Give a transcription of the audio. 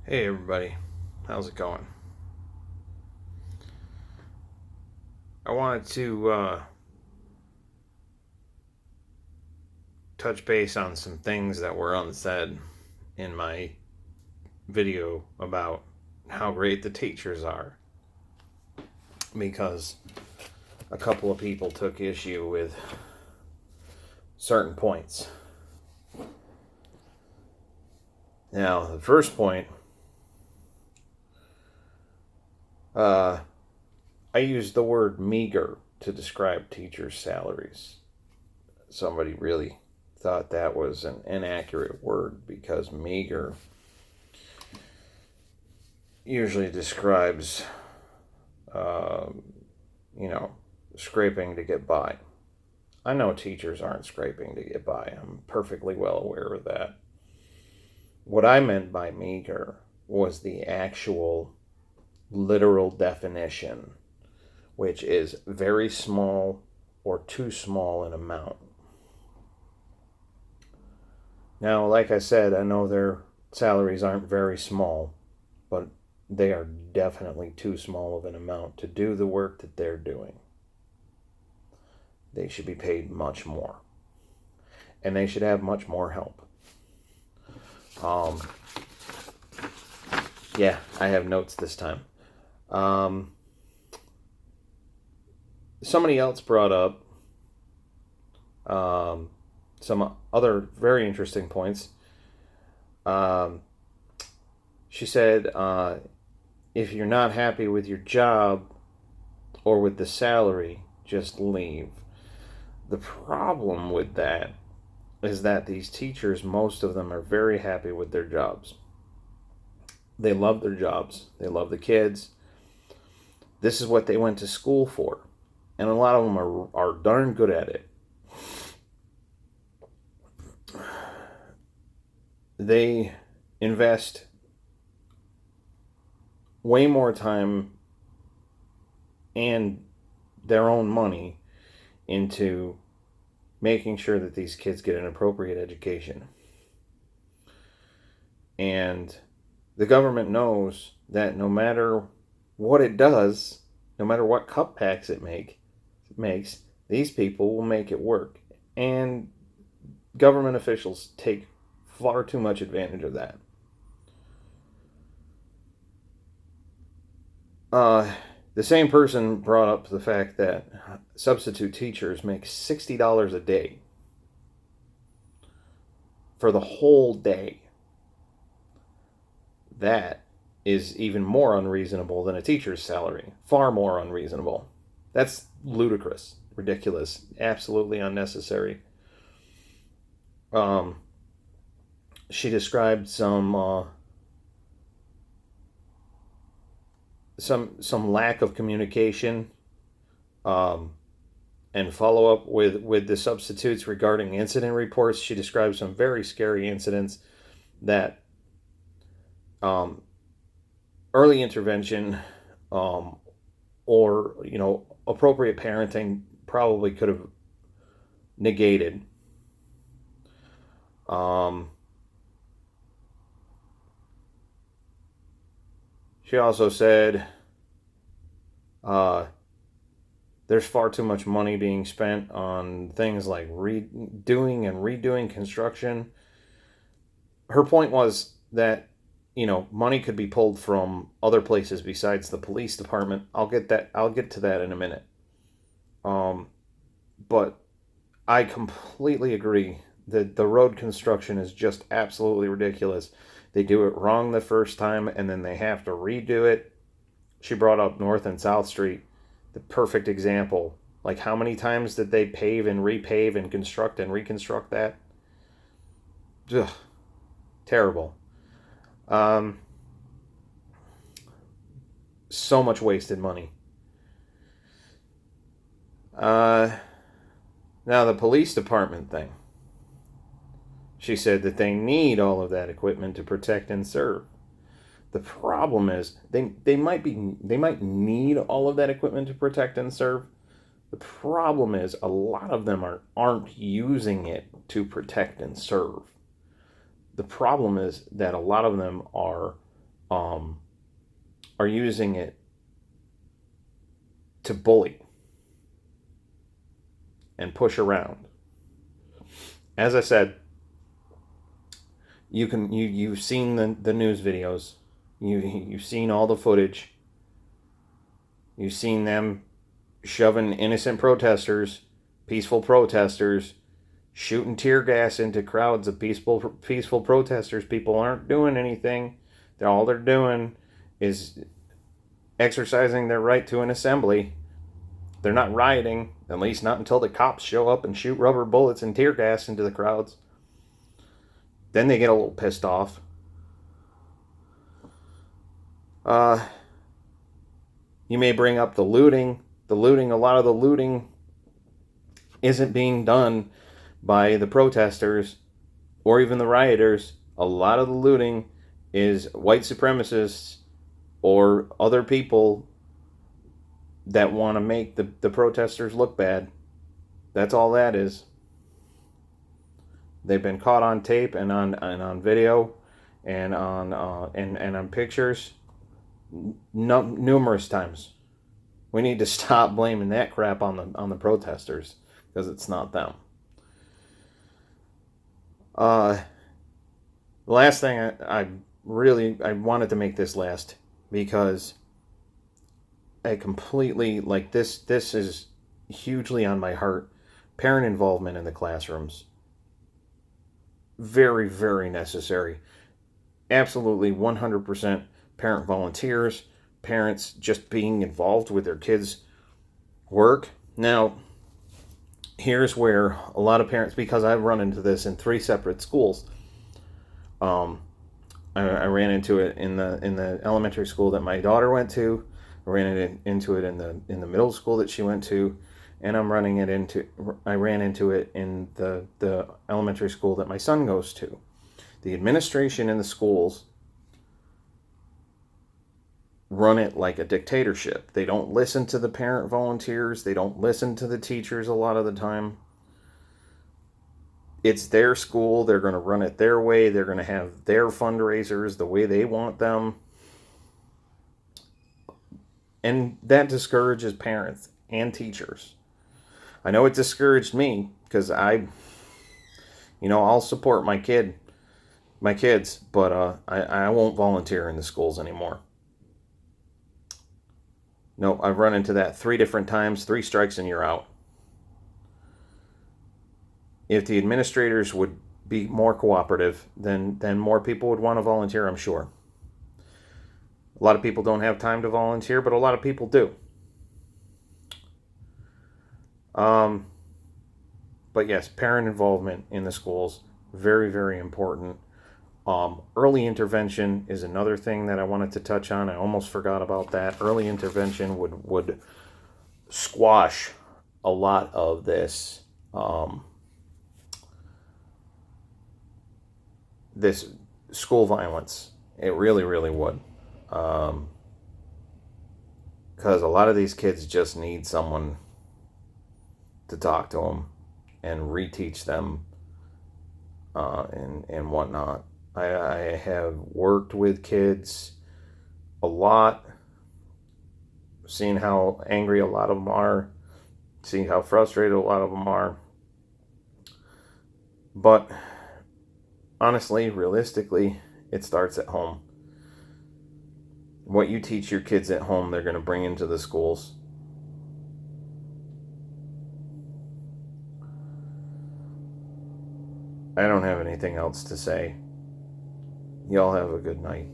Hey everybody, how's it going? I wanted to touch base on some things that were unsaid in my video about how great the teachers are, because a couple of people took issue with certain points. Now, the first point, I used the word meager to describe teachers' salaries. Somebody really thought that was an inaccurate word because meager usually describes, uh, you know, scraping to get by. I know teachers aren't scraping to get by. I'm perfectly well aware of that. What I meant by meager was the actual literal definition, which is very small or too small in amount. Now, like I said, I know their salaries aren't very small, but they are definitely too small of an amount to do the work that they're doing. They should be paid much more, and they should have much more help. Um, yeah, I have notes this time. Somebody else brought up some other very interesting points. She said, if you're not happy with your job or with the salary, just leave. The problem with that is that these teachers, most of them are very happy with their jobs. They love their jobs. They love the kids. This is what they went to school for. And a lot of them are darn good at it. They invest way more time and their own money into making sure that these kids get an appropriate education. And the government knows that no matter what it does, no matter what cutbacks it makes, these people will make it work. And government officials take far too much advantage of that. The same person brought up the fact that substitute teachers make $60 a day for the whole day. That is even more unreasonable than a teacher's salary. Far more unreasonable. That's ludicrous, ridiculous, absolutely unnecessary. She described some lack of communication and follow up with the substitutes regarding incident reports. She described some very scary incidents that early intervention or appropriate parenting probably could have negated. She also said there's far too much money being spent on things like doing and redoing construction. Her point was that money could be pulled from other places besides the police department. I'll get to that in a minute. But I completely agree that the road construction is just absolutely ridiculous. They do it wrong the first time, and then they have to redo it. She brought up North and South Street, the perfect example. Like, how many times did they pave and repave and construct and reconstruct that? Ugh, terrible. So much wasted money. Now, the police department thing. She said that they need all of that equipment to protect and serve. The problem is they might need all of that equipment to protect and serve. The problem is a lot of them aren't using it to protect and serve. The problem is that a lot of them are um, are using it to bully and push around. As I said, you've seen the news videos, you've seen all the footage, you've seen them shoving innocent protesters, peaceful protesters, shooting tear gas into crowds of peaceful protesters. People aren't doing anything. All they're doing is exercising their right to an assembly. They're not rioting, at least not until the cops show up and shoot rubber bullets and tear gas into the crowds. Then they get a little pissed off. You may bring up the looting. A lot of the looting isn't being done by the protesters or even the rioters. A lot of the looting is white supremacists or other people that want to make the protesters look bad. That's all that is. They've been caught on tape and on video and on pictures numerous times. We need to stop blaming that crap on the protesters, because it's not them. The last thing I wanted to make this last, because I completely, like, this is hugely on my heart. Parent involvement in the classrooms. Very, very necessary. Absolutely 100% parent volunteers, parents just being involved with their kids' work. Now, here's where a lot of parents, because I've run into this in 3 separate schools. I ran into it in the elementary school that my daughter went to. I ran into it in the middle school that she went to, and I ran into it in the elementary school that my son goes to. The administration in the schools run it like a dictatorship. They don't listen to the parent volunteers. They don't listen to the teachers a lot of the time. It's their school. They're going to run it their way. They're going to have their fundraisers the way they want them. And that discourages parents and teachers. I know it discouraged me, because I'll support my kids, but I won't volunteer in the schools anymore. No, I've run into that 3 different times, 3 strikes and you're out. If the administrators would be more cooperative, then more people would want to volunteer, I'm sure. A lot of people don't have time to volunteer, but a lot of people do. But yes, parent involvement in the schools, very, very important. Early intervention is another thing that I wanted to touch on. I almost forgot about that. Early intervention would squash a lot of this this school violence. It really, really would. Because a lot of these kids just need someone to talk to them and reteach them and whatnot. I have worked with kids a lot, seen how angry a lot of them are, seen how frustrated a lot of them are. But honestly, realistically, it starts at home. What you teach your kids at home, they're going to bring into the schools. I don't have anything else to say. Y'all have a good night.